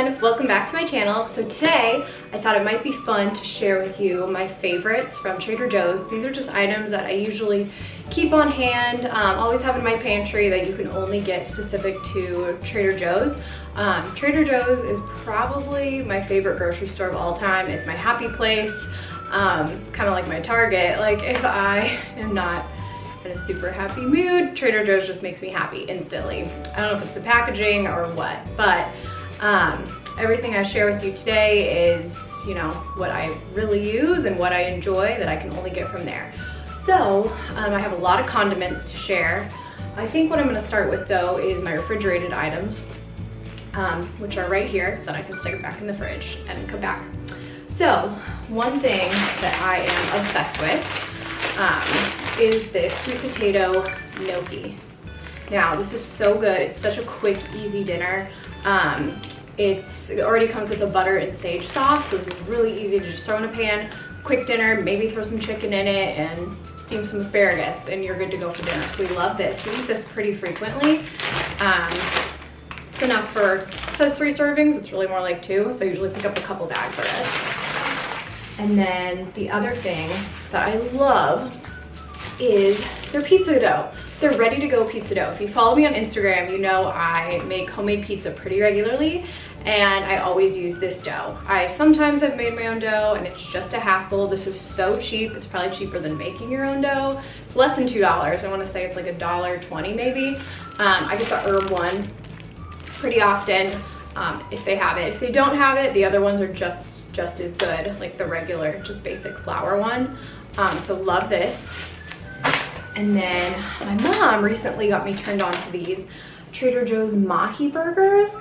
everyone, welcome back to my channel. So today I thought it might be fun to share with you my favorites from Trader Joe's. These are just items that I usually keep on hand, always have in my pantry that you can only get specific to Trader Joe's. Trader Joe's is probably my favorite grocery store of all time. It's my happy place, kind of like my Target. Like if I am not in a super happy mood, Trader Joe's just makes me happy instantly. I don't know if it's the packaging or what, but everything I share with you today is, you know, what I really use and what I enjoy that I can only get from there. So I have a lot of condiments to share. I think what I'm gonna start with though is my refrigerated items, which are right here that I can stick back in the fridge and come back. So one thing that I am obsessed with is this sweet potato gnocchi. Now this is so good. It's such a quick, easy dinner. It already comes with a butter and sage sauce, so this is really easy to just throw in a pan, quick dinner, maybe throw some chicken in it and steam some asparagus and you're good to go for dinner. So we love this. We eat this pretty frequently. It's enough for, it says 3 servings, it's really more like 2, so I usually pick up a couple bags of this. And then the other thing that I love is their pizza dough. They're ready to go pizza dough. If you follow me on Instagram, you know I make homemade pizza pretty regularly and I always use this dough. I sometimes have made my own dough and it's just a hassle. This is so cheap. It's probably cheaper than making your own dough. It's less than $2. I wanna say it's like $1.20 maybe. I get the herb one pretty often if they have it. If they don't have it, the other ones are just as good, like the regular, just basic flour one. So love this. And then my mom recently got me turned on to these Trader Joe's Mahi burgers.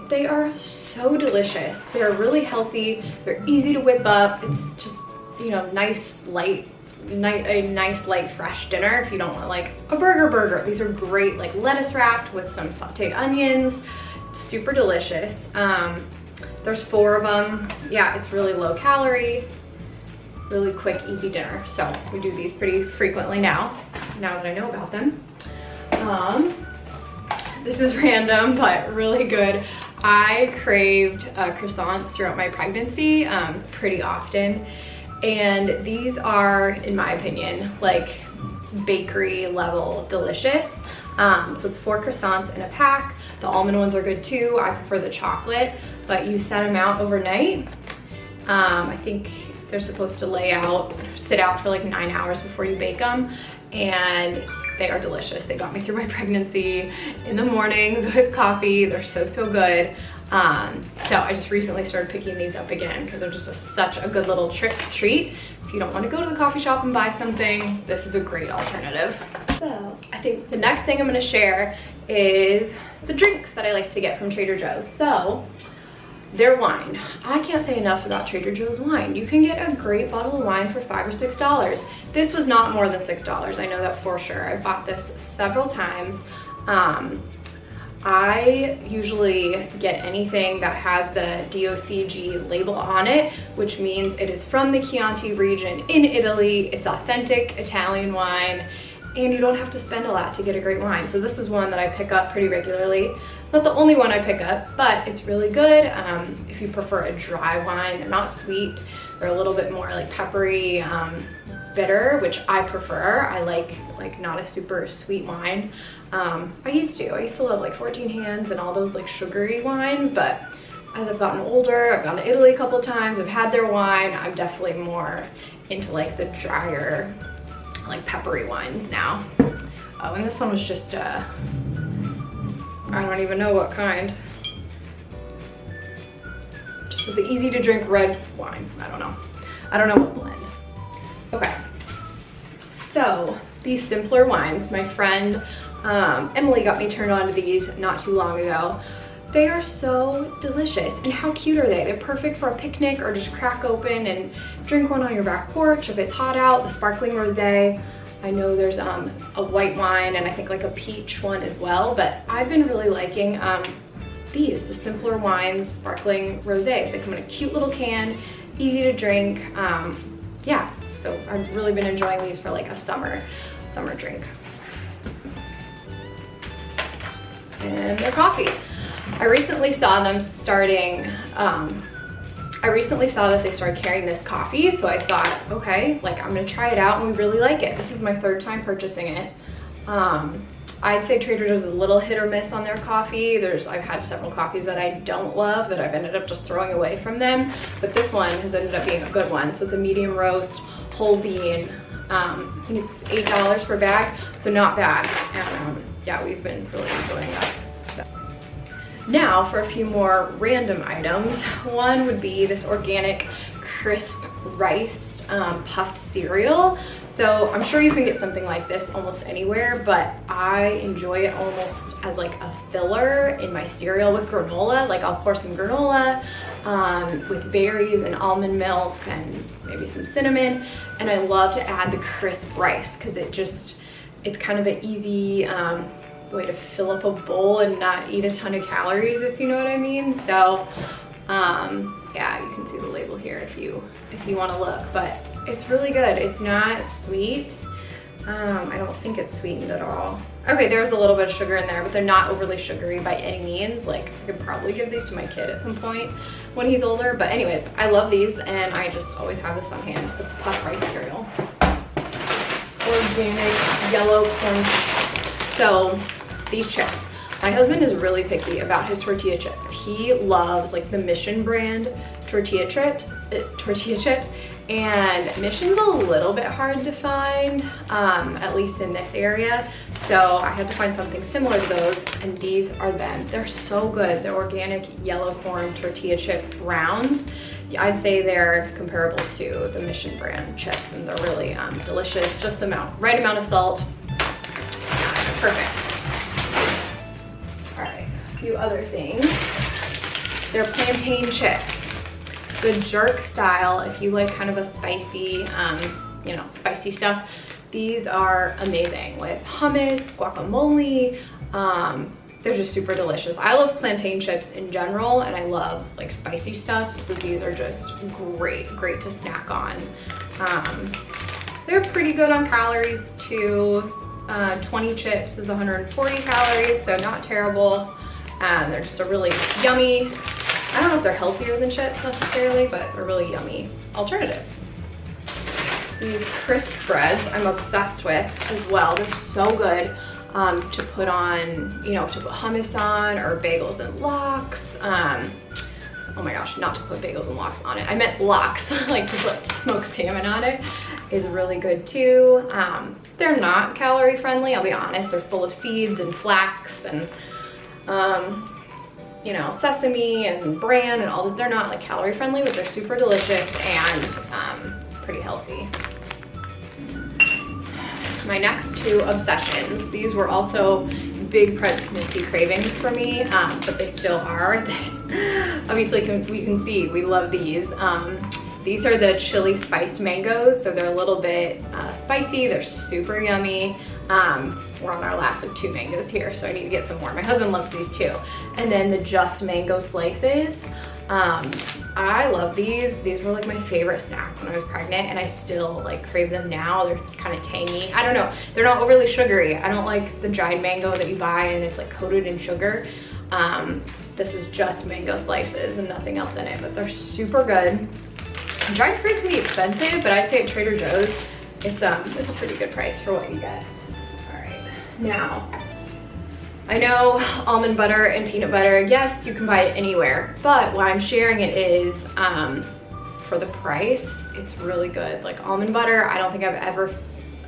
They are so delicious. They're really healthy. They're easy to whip up. It's just, you know, a nice light fresh dinner if you don't want like a burger. These are great, like lettuce wrapped with some sauteed onions. Super delicious. There's 4 of them. Yeah, it's really low calorie. Really quick, easy dinner. So we do these pretty frequently now that I know about them. This is random, but really good. I craved croissants throughout my pregnancy pretty often. And these are, in my opinion, like bakery level delicious. So it's 4 croissants in a pack. The almond ones are good too. I prefer the chocolate, but you set them out overnight. I think they're supposed to sit out for like 9 hours before you bake them, and they are delicious. They got me through my pregnancy in the mornings with coffee. They're so good. So I just recently started picking these up again because they're just such a good little treat. If you don't want to go to the coffee shop and buy something, this is a great alternative. So I think the next thing I'm going to share is the drinks that I like to get from Trader Joe's. So their wine. I can't say enough about Trader Joe's wine. You can get a great bottle of wine for $5 or $6. This was not more than $6. I know that for sure. I bought this several times. I usually get anything that has the DOCG label on it, which means it is from the Chianti region in Italy. It's authentic Italian wine, and you don't have to spend a lot to get a great wine. So this is one that I pick up pretty regularly. It's not the only one I pick up, but it's really good. If you prefer a dry wine, they're not sweet. They're a little bit more like peppery, bitter, which I prefer. I like not a super sweet wine. I used to love like 14 Hands and all those like sugary wines, but as I've gotten older, I've gone to Italy a couple times, I've had their wine, I'm definitely more into like the drier, like peppery wines now. Oh, and this one was just, I don't even know what kind. Just as an easy to drink red wine. I don't know what blend. Okay. So these simpler wines, my friend Emily got me turned on to these not too long ago. They are so delicious, and how cute are they? They're perfect for a picnic or just crack open and drink one on your back porch if it's hot out. The sparkling rosé. I know there's a white wine and I think like a peach one as well, but I've been really liking the simpler wines, sparkling rosés. They come in a cute little can, easy to drink. Yeah, so I've really been enjoying these for like a summer drink. And their coffee. I I recently saw them starting, I recently saw that they started carrying this coffee, so I thought, okay, like I'm gonna try it out, and we really like it. This is my 3rd time purchasing it. I'd say Trader Joe's is a little hit or miss on their coffee. I've had several coffees that I don't love that I've ended up just throwing away from them, but this one has ended up being a good one. So it's a medium roast, whole bean. I think it's $8 per bag, so not bad. And yeah, we've been really enjoying that. Now for a few more random items. One would be this organic crisp rice puffed cereal. So I'm sure you can get something like this almost anywhere, but I enjoy it almost as like a filler in my cereal with granola. Like I'll pour some granola with berries and almond milk and maybe some cinnamon. And I love to add the crisp rice because it's kind of an easy way to fill up a bowl and not eat a ton of calories, if you know what I mean. So yeah, you can see the label here if you want to look, but it's really good. It's not sweet. I don't think it's sweetened at all. Okay, there's a little bit of sugar in there, but they're not overly sugary by any means. Like I could probably give these to my kid at some point when he's older, but anyways, I love these and I just always have this on hand, the puffed rice cereal. Organic yellow corn. So these chips, my husband is really picky about his tortilla chips. He loves like the Mission brand tortilla chips, and Mission's a little bit hard to find, at least in this area. So I had to find something similar to those, and these are them. They're so good. They're organic yellow corn tortilla chip rounds. I'd say they're comparable to the Mission brand chips, and they're really delicious. Just the right amount of salt. Perfect. All right, a few other things. They're plantain chips. The jerk style, if you like kind of a spicy, you know, spicy stuff, these are amazing with hummus, guacamole. They're just super delicious. I love plantain chips in general, and I love like spicy stuff, so these are just great to snack on. They're pretty good on calories too. 20 chips is 140 calories, so not terrible. They're just a really yummy, I don't know if they're healthier than chips necessarily, but they're really yummy alternative. These crisp breads I'm obsessed with as well. They're so good to put on, you know, to put hummus on or bagels and lox. Oh my gosh, not to put bagels and lox on it. I meant lox, like to put smoked salmon on it is really good too. They're not calorie friendly, I'll be honest. They're full of seeds and flax and you know, sesame and bran and all that. They're not like calorie friendly, but they're super delicious and pretty healthy. My next two obsessions, these were also big pregnancy cravings for me, but they still are. Obviously, we can see we love these. These are the chili spiced mangoes, so they're a little bit spicy. They're super yummy. We're on our last of 2 mangoes here, so I need to get some more. My husband loves these too. And then the Just Mango slices. I love these. These were like my favorite snack when I was pregnant, and I still like crave them now. They're kind of tangy. I don't know. They're not overly sugary. I don't like the dried mango that you buy and it's like coated in sugar. This is just mango slices and nothing else in it, but they're super good. Dried fruit can be expensive, but I'd say at Trader Joe's, it's a pretty good price for what you get. All right, now, I know almond butter and peanut butter, yes, you can buy it anywhere, but why I'm sharing it is for the price, it's really good. Like almond butter, I don't think I've ever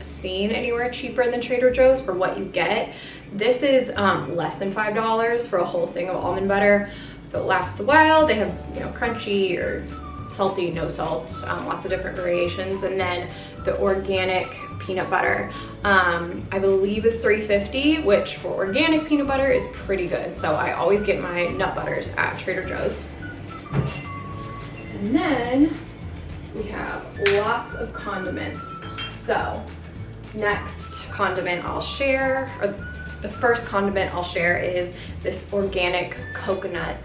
seen anywhere cheaper than Trader Joe's for what you get. This is less than $5 for a whole thing of almond butter, so it lasts a while. They have, you know, crunchy or salty, no salt, lots of different variations. And then the organic peanut butter, I believe is $3.50, which for organic peanut butter is pretty good. So I always get my nut butters at Trader Joe's. And then we have lots of condiments. So next condiment I'll share, or the first condiment I'll share is this organic coconut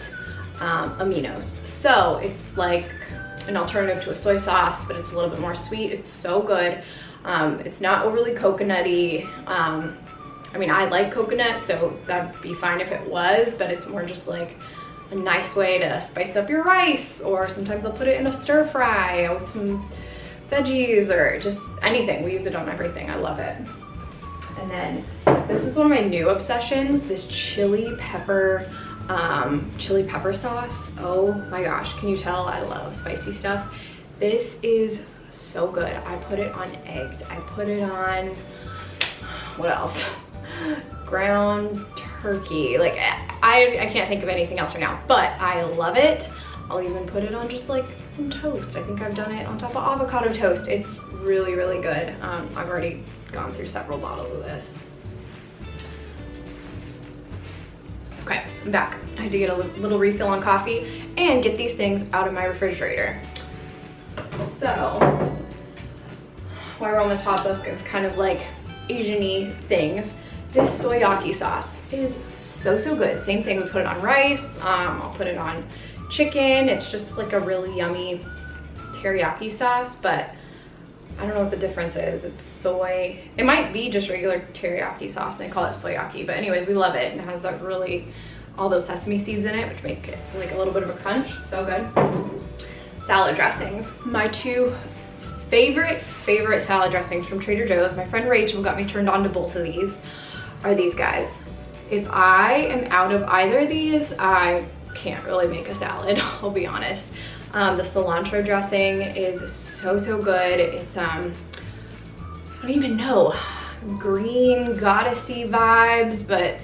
aminos. So it's like an alternative to a soy sauce, but it's a little bit more sweet. It's so good. It's not overly coconutty. I mean, I like coconut, so that'd be fine if it was, but it's more just like a nice way to spice up your rice, or sometimes I'll put it in a stir fry with some veggies or just anything. We use it on everything. I love it. And then this is one of my new obsessions, this chili pepper sauce. Oh my gosh, can you tell I love spicy stuff? This is so good. I put it on eggs. I put it on, what else? Ground turkey. Like, I can't think of anything else right now, but I love it. I'll even put it on just like some toast. I think I've done it on top of avocado toast. It's really, really good. I've already gone through several bottles of this. Okay, I'm back. I had to get a little refill on coffee and get these things out of my refrigerator. So, while we're on the topic of kind of like Asian-y things, this soyaki sauce is so good. Same thing, we put it on rice, I'll put it on chicken. It's just like a really yummy teriyaki sauce, but I don't know what the difference is. It's soy. It might be just regular teriyaki sauce and they call it soyaki, but anyways, we love it. And it has that really, all those sesame seeds in it, which make it like a little bit of a crunch. So good. Salad dressings. My two favorite salad dressings from Trader Joe's, my friend Rachel got me turned on to both of these, are these guys. If I am out of either of these, I can't really make a salad, I'll be honest. The cilantro dressing is so good. It's I don't even know, green goddessy vibes, but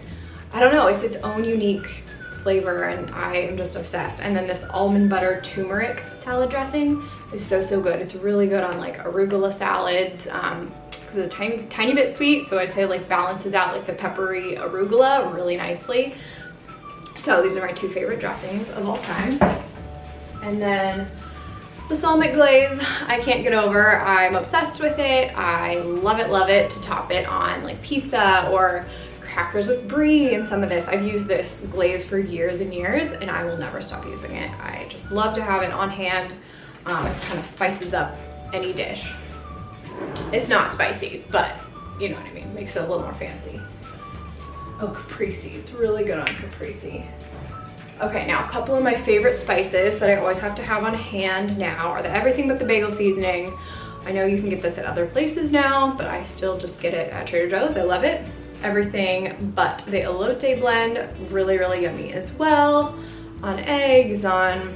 I don't know, it's its own unique flavor and I am just obsessed. And then this almond butter turmeric salad dressing is so good. It's really good on like arugula salads, because it's a tiny bit sweet, so I'd say like balances out like the peppery arugula really nicely. So these are my two favorite dressings of all time. And then balsamic glaze, I can't get over. I'm obsessed with it. I love it to top it on like pizza or crackers with brie and some of this. I've used this glaze for years and years and I will never stop using it. I just love to have it on hand. It kind of spices up any dish. It's not spicy, but you know what I mean. Makes it a little more fancy. Oh, caprese. It's really good on caprese. Okay, now a couple of my favorite spices that I always have to have on hand now are the Everything But the Bagel seasoning. I know you can get this at other places now, but I still just get it at Trader Joe's. I love it. Everything But the Elote blend, really yummy as well. On eggs, on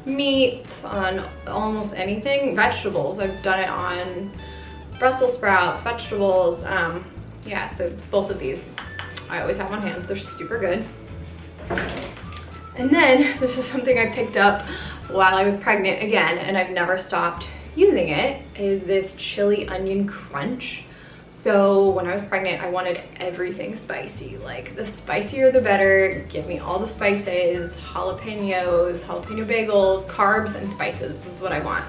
meat, on almost anything. Vegetables, I've done it on Brussels sprouts, vegetables. Yeah, so both of these I always have on hand. They're super good. And then this is something I picked up while I was pregnant again, and I've never stopped using it, is this chili onion crunch. So when I was pregnant, I wanted everything spicy. Like the spicier the better. Give me all the spices, jalapenos, jalapeno bagels, carbs and spices. This is what I want.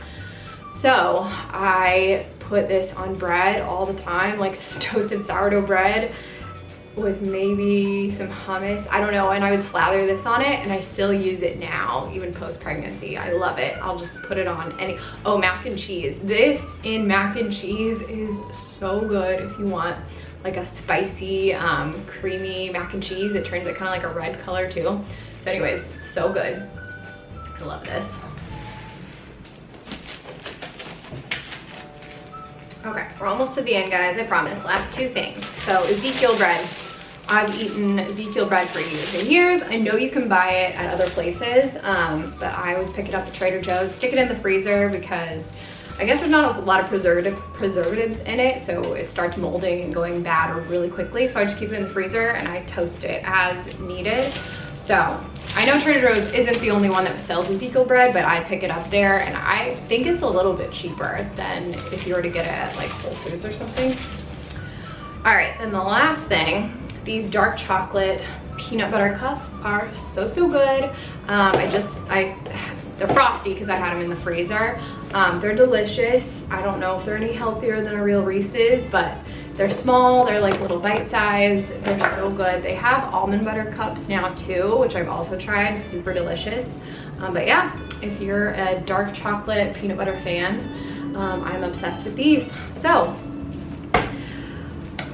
So I put this on bread all the time, like toasted sourdough bread with maybe some hummus, I don't know, and I would slather this on it and I still use it now, even post-pregnancy. I love it. I'll just put it on any, oh, mac and cheese. This in mac and cheese is so good if you want like a spicy, creamy mac and cheese. It turns it kind of like a red color too. So anyways, it's so good. I love this. Okay, we're almost to the end, guys, I promise. Last two things. So Ezekiel bread. I've eaten Ezekiel bread for years and years. I know you can buy it at other places, but I always pick it up at Trader Joe's, stick it in the freezer because I guess there's not a lot of preservatives in it, so it starts molding and going bad really quickly. So I just keep it in the freezer and I toast it as needed. So I know Trader Joe's isn't the only one that sells Ezekiel bread, but I pick it up there and I think it's a little bit cheaper than if you were to get it at like Whole Foods or something. All right, and the last thing, these dark chocolate peanut butter cups are so good. They're frosty because I had them in the freezer. They're delicious. I don't know if they're any healthier than a real Reese's, but they're small, they're like little bite size. They're so good. They have almond butter cups now too, which I've also tried, super delicious. But yeah, if you're a dark chocolate peanut butter fan, I'm obsessed with these. So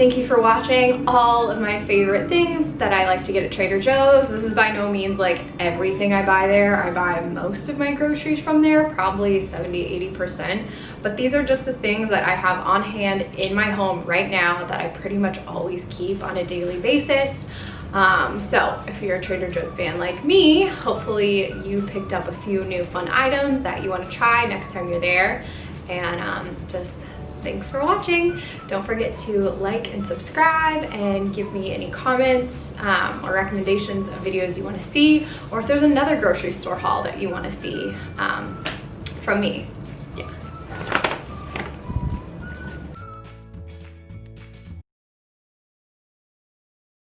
thank you for watching all of my favorite things that I like to get at Trader Joe's. This is by no means like everything I buy there. I buy most of my groceries from there, probably 70–80%. But these are just the things that I have on hand in my home right now that I pretty much always keep on a daily basis. So if you're a Trader Joe's fan like me, hopefully you picked up a few new fun items that you want to try next time you're there. And just thanks for watching. Don't forget to like and subscribe and give me any comments or recommendations of videos you want to see, or if there's another grocery store haul that you want to see from me.